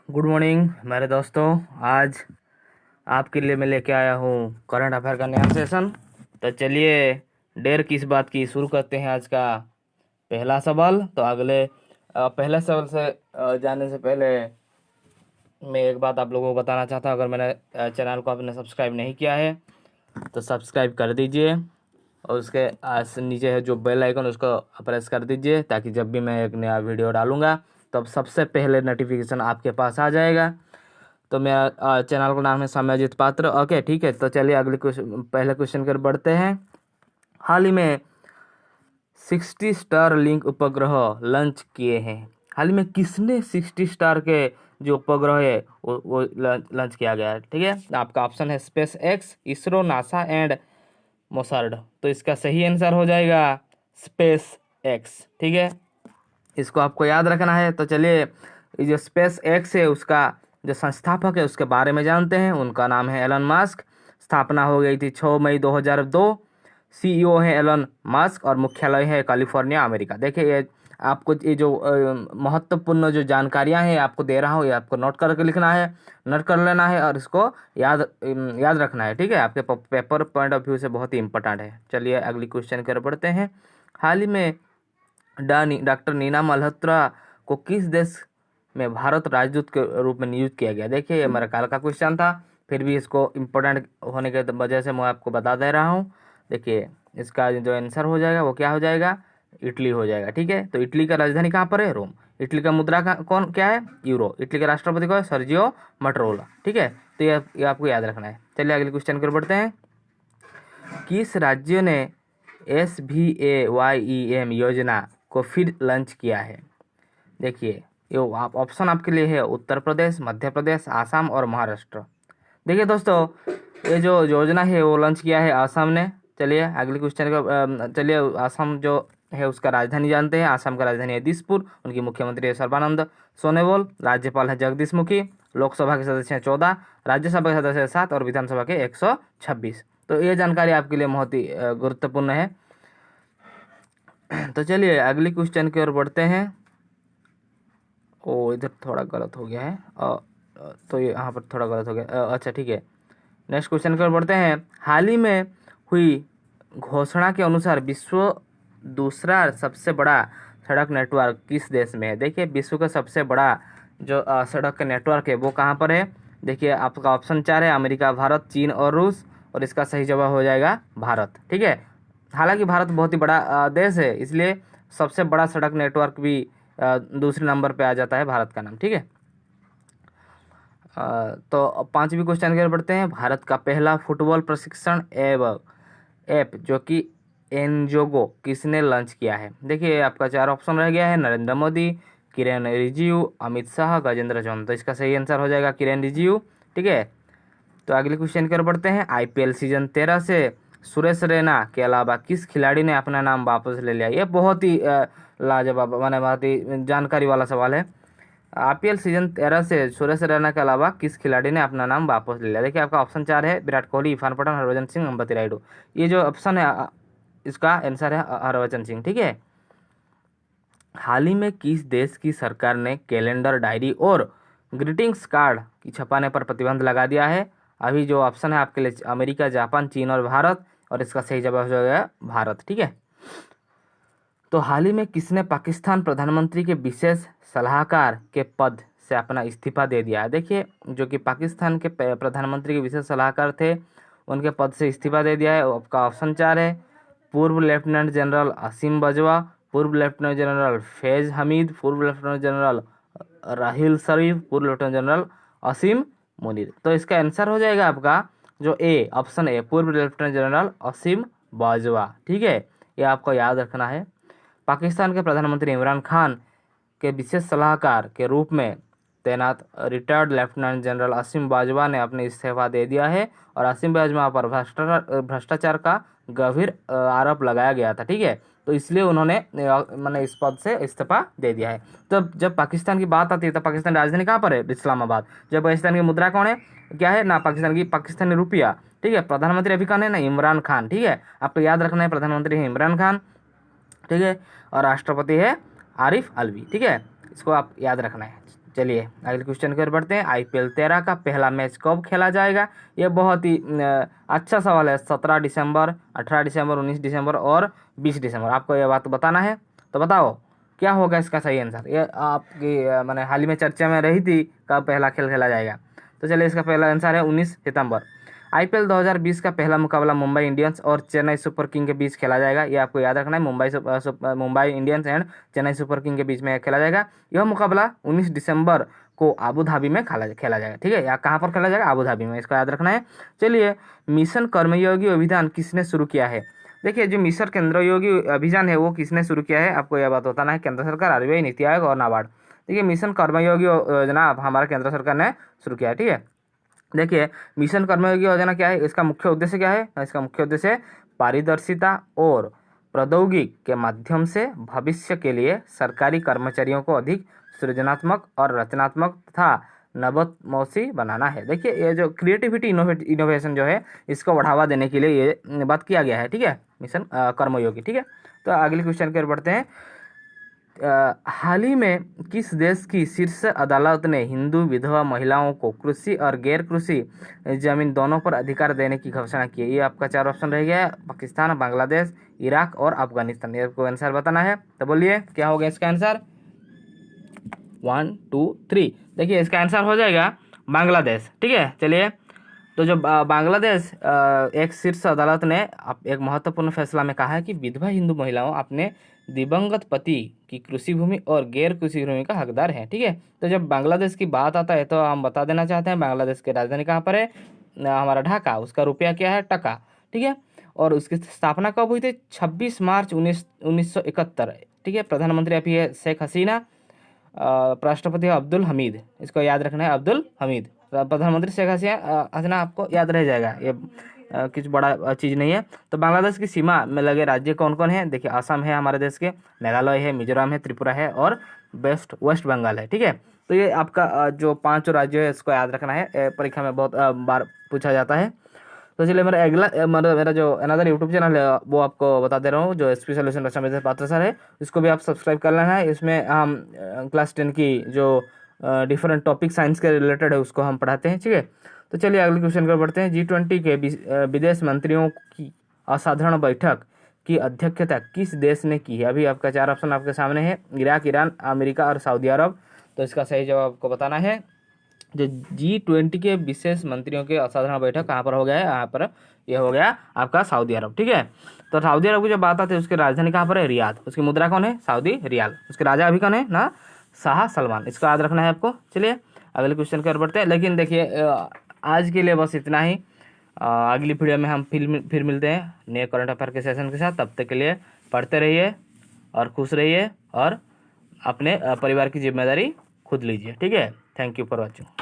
Good morning मेरे दोस्तों। आज आपके लिए मैं लेके आया हूँ करंट अफेयर का नया सेशन। तो चलिए देर किस बात की, शुरू करते हैं आज का पहला सवाल। तो पहले सवाल से जाने से पहले मैं एक बात आप लोगों को बताना चाहता हूँ। अगर मैंने चैनल को आपने सब्सक्राइब नहीं किया है तो सब्सक्राइब कर दीजिए और उसके नीचे है जो बेल आइकन उसको प्रेस कर दीजिए, ताकि जब भी मैं एक नया वीडियो डालूंगा तो सबसे पहले नोटिफिकेशन आपके पास आ जाएगा। तो मेरा चैनल का नाम है सम्यजीत पात्र। ओके ठीक है, तो चलिए अगले क्वेश्चन, पहले क्वेश्चन कर बढ़ते हैं। हाल ही में 60 स्टार लिंक उपग्रह लॉन्च किए हैं। हाल ही में किसने 60 स्टार के जो उपग्रह है वो लॉन्च किया गया है। ठीक है, आपका ऑप्शन है space X, ISRO, NASA and Mossad. तो इसका सही आंसर हो जाएगा स्पेस एक्स। ठीक है, इसको आपको याद रखना है। तो चलिए ये जो स्पेस एक्स है उसका जो संस्थापक है उसके बारे में जानते हैं। उनका नाम है एलन मस्क। स्थापना हो गई थी 6 मई 2002। सीईओ है एलन मस्क और मुख्यालय है कैलिफोर्निया, अमेरिका। देखिए ये आपको ये जो महत्वपूर्ण जो जानकारियां हैं आपको दे रहा हूँ, ये आपको नोट करके लिखना है, नोट कर लेना है और इसको याद रखना है। ठीक है, आपके पेपर पॉइंट ऑफ व्यू से बहुत ही इंपॉर्टेंट है। चलिए अगली क्वेश्चन की ओर बढ़ते हैं। हाल ही में डॉक्टर नीना मल्होत्रा को किस देश में भारत राजदूत के रूप में नियुक्त किया गया। देखिए ये मेरा कल का क्वेश्चन था, फिर भी इसको इम्पोर्टेंट होने के वजह से मैं आपको बता दे रहा हूँ। देखिए इसका जो आंसर हो जाएगा वो क्या हो जाएगा, इटली हो जाएगा। ठीक है, तो इटली का राजधानी कहाँ पर है, रोम। इटली का मुद्रा का कौन क्या है, यूरो। इटली के राष्ट्रपति कौन है, सर्जियो मटरोला। ठीक है, तो ये आपको याद रखना है। चलिए अगले क्वेश्चन की ओर बढ़ते हैं। किस राज्य ने SVAYEM योजना को फिर लॉन्च किया है। देखिए ये ऑप्शन आपके लिए है उत्तर प्रदेश, मध्य प्रदेश, आसाम और महाराष्ट्र। देखिए दोस्तों ये जो योजना है वो लॉन्च किया है आसाम ने। चलिए अगले क्वेश्चन का चलिए आसाम जो है उसका राजधानी जानते हैं। आसाम का राजधानी है दिसपुर। उनकी मुख्यमंत्री है सर्बानंद सोनोवाल। राज्यपाल है जगदीश मुखी। लोकसभा के सदस्य हैं 14, राज्यसभा के सदस्य हैं 7 और विधानसभा के 126। तो ये जानकारी आपके लिए बहुत ही गुरुत्वपूर्ण है। तो चलिए अगली क्वेश्चन की ओर बढ़ते हैं। ओ इधर थोड़ा गलत हो गया है, तो ये यहाँ पर थोड़ा गलत हो गया। अच्छा ठीक है, नेक्स्ट क्वेश्चन की ओर बढ़ते हैं। हाल ही में हुई घोषणा के अनुसार विश्व दूसरा सबसे बड़ा सड़क नेटवर्क किस देश में है। देखिए विश्व का सबसे बड़ा जो सड़क का नेटवर्क है वो कहाँ पर है। देखिए आपका ऑप्शन 4 है अमेरिका, भारत, चीन और रूस। और इसका सही जवाब हो जाएगा भारत। ठीक है, हालांकि भारत बहुत ही बड़ा देश है, इसलिए सबसे बड़ा सड़क नेटवर्क भी दूसरे नंबर पे आ जाता है भारत का नाम। ठीक है, तो पांचवी क्वेश्चन की ओर बढ़ते हैं। भारत का पहला फुटबॉल प्रशिक्षण ऐप जो कि एनजोगो किसने लॉन्च किया है। देखिए आपका 4 ऑप्शन रह गया है, नरेंद्र मोदी, किरेन रिजिजू, अमित शाह, गजेंद्र चौहान। तो इसका सही आंसर हो जाएगा किरेन रिजिजू। ठीक है, तो अगले क्वेश्चन की ओर बढ़ते हैं। IPL सीजन 13 से सुरेश रैना के अलावा किस खिलाड़ी ने अपना नाम वापस ले लिया। ये बहुत ही लाजवाब माने बहुत ही जानकारी वाला सवाल है। IPL सीजन 13 से सुरेश रैना के अलावा किस खिलाड़ी ने अपना नाम वापस ले लिया। देखिए आपका ऑप्शन 4 है विराट कोहली, इरफान पठान, हरभजन सिंह, अंबती रायडू। ये जो ऑप्शन है इसका आंसर है हरभजन सिंह। ठीक है, हाल ही में किस देश की सरकार ने कैलेंडर, डायरी और ग्रीटिंग्स कार्ड की छपाने पर प्रतिबंध लगा दिया है। अभी जो ऑप्शन है आपके लिए अमेरिका, जापान, चीन और भारत। और इसका सही जवाब हो जाएगा भारत। ठीक है, तो हाल ही में किसने पाकिस्तान प्रधानमंत्री के विशेष सलाहकार के पद से अपना इस्तीफा दे दिया है। देखिए जो कि पाकिस्तान के प्रधानमंत्री के विशेष सलाहकार थे उनके पद से इस्तीफा दे दिया है। आपका ऑप्शन 4 है पूर्व लेफ्टिनेंट जनरल असीम बजवा, पूर्व लेफ्टिनेंट जनरल फैज हमीद, पूर्व लेफ्टिनेंट जनरल राहिल शरीफ, पूर्व लेफ्टिनेंट जनरल असीम मुनीर। तो इसका आंसर हो जाएगा आपका जो ए ऑप्शन ए, पूर्व लेफ्टिनेंट जनरल असीम बाजवा। ठीक है, ये आपको याद रखना है। पाकिस्तान के प्रधानमंत्री इमरान खान के विशेष सलाहकार के रूप में तैनात रिटायर्ड लेफ्टिनेंट जनरल असीम बाजवा ने अपने इस्तीफा दे दिया है। और असीम बाजवा पर भ्रष्टाचार का गंभीर आरोप लगाया गया था। ठीक है, तो इसलिए उन्होंने मैंने इस पद से इस्तीफा दे दिया है। तो जब पाकिस्तान की बात आती है तो पाकिस्तान की राजधानी कहाँ पर है, इस्लामाबाद। जब पाकिस्तान की मुद्रा कौन है, क्या है ना, पाकिस्तानी रुपया। ठीक है, प्रधानमंत्री अभी कौन है ना, इमरान खान। ठीक है, आपको याद रखना है प्रधानमंत्री है इमरान खान। ठीक है, और राष्ट्रपति है आरिफ अलवी। ठीक है, इसको आप याद रखना है। चलिए अगले क्वेश्चन की ओर बढ़ते हैं। IPL 13 का पहला मैच कब खेला जाएगा? ये बहुत ही अच्छा सवाल है। 17 दिसंबर, 18 दिसंबर, 19 दिसंबर और 20 दिसंबर। आपको ये बात बताना है, तो बताओ क्या होगा इसका सही आंसर। ये आपकी मैंने हाल ही में चर्चा में रही थी, कब पहला खेल खेला जाएगा। तो चलिए इसका पहला आंसर है 19 सितंबर। IPL 2020 का पहला मुकाबला मुंबई इंडियंस और चेन्नई सुपर किंग के बीच खेला जाएगा। ये आपको याद रखना है, Mumbai Indians and Chennai super king के बीच में खेला जाएगा। यह मुकाबला 19 दिसंबर को आबू धाबी में खेला जाएगा। ठीक है, या कहाँ पर खेला जाएगा? आबू धाबी में, इसका याद रखना है। चलिए, मिशन कर्मयोगी अभियान किसने शुरू किया है? देखिए, जो मिशन कर्मयोगी अभियान है वो किसने शुरू किया है, आपको यह बात बताना है। केंद्र सरकार, RBI, नीति आयोग और नाबार्ड। देखिए, मिशन कर्मयोगी योजना हमारा केंद्र सरकार ने शुरू किया है। ठीक है, देखिए मिशन कर्मयोगी योजना क्या है, इसका मुख्य उद्देश्य क्या है? इसका मुख्य उद्देश्य पारदर्शिता और प्रौद्योगिकी के माध्यम से भविष्य के लिए सरकारी कर्मचारियों को अधिक सृजनात्मक और रचनात्मक तथा नवोन्मेषी बनाना है। देखिए, ये जो क्रिएटिविटी इनोवेशन जो है, इसको बढ़ावा देने के लिए ये बात किया गया है। ठीक है, मिशन कर्मयोगी। ठीक है, तो अगले क्वेश्चन की ओर बढ़ते हैं। हाल ही में किस देश की शीर्ष अदालत ने हिंदू विधवा महिलाओं को कृषि और गैर कृषि जमीन दोनों पर अधिकार देने की घोषणा की है? ये आपका 4 ऑप्शन रह गया है। पाकिस्तान, बांग्लादेश, इराक और अफगानिस्तान। ये आपको आंसर बताना है, तो बोलिए क्या होगा इसका आंसर? 1 2 3। देखिए, इसका आंसर हो जाएगा बांग्लादेश। ठीक है, चलिए, तो जो बांग्लादेश एक शीर्ष अदालत ने एक महत्वपूर्ण फैसला में कहा है कि विधवा हिंदू महिलाओं अपने दिवंगत पति की कृषि भूमि और गैर कृषि भूमि का हकदार है। ठीक है, तो जब बांग्लादेश की बात आता है तो हम बता देना चाहते हैं, बांग्लादेश की राजधानी कहाँ पर है? हमारा ढाका। उसका रुपया क्या है? टका। ठीक है, और उसकी स्थापना कब हुई थी? 26 मार्च 1971। ठीक है, प्रधानमंत्री अभी है शेख हसीना, राष्ट्रपति है अब्दुल हमीद। इसको याद रखना है, अब्दुल हमीद। प्रधानमंत्री शेख हसीना आपको याद रह जाएगा, ये कुछ बड़ा चीज़ नहीं है। तो बांग्लादेश की सीमा में लगे राज्य कौन कौन है? देखिए, असम है हमारे देश के, मेघालय है, मिजोरम है, त्रिपुरा है और वेस्ट बंगाल है। ठीक है, तो ये आपका जो 5 राज्य है, इसको याद रखना है, परीक्षा में बहुत बार पूछा जाता है। तो चलिए, मेरा जो अनदर यूट्यूब चैनल है वो आपको बता दे रहा हूँ, जो SP सॉल्यूशन रचना विद्या पात्र सर है, इसको भी आप सब्सक्राइब कर लेना है। इसमें हम क्लास 10 की जो डिफरेंट टॉपिक साइंस के रिलेटेड है उसको हम पढ़ाते हैं। ठीक है, तो चलिए अगले क्वेश्चन पर बढ़ते हैं। G20 के विदेश मंत्रियों की असाधारण बैठक की अध्यक्षता किस देश ने की है? अभी आपका 4 ऑप्शन आपके सामने है, इराक, ईरान, अमेरिका और सऊदी अरब। तो इसका सही जवाब आपको बताना है। जो G20 के विशेष मंत्रियों के असाधारण बैठक कहाँ पर हो गया है? यहाँ पर यह हो गया आपका सऊदी अरब। ठीक है, तो सऊदी अरब की जब बात आती है, उसकी राजधानी कहाँ पर है? रियाद। उसकी मुद्रा कौन है? Saudi riyal. उसके राजा अभी कौन है ना? शाह सलमान। इसका याद रखना है आपको। चलिए अगले क्वेश्चन की ओर बढ़ते हैं, लेकिन देखिए आज के लिए बस इतना ही। अगली वीडियो में हम फिर मिलते हैं नए करंट अफेयर के सेशन के साथ। तब तक के लिए पढ़ते रहिए और खुश रहिए और अपने परिवार की जिम्मेदारी खुद लीजिए। ठीक है, थैंक यू फॉर वॉचिंग।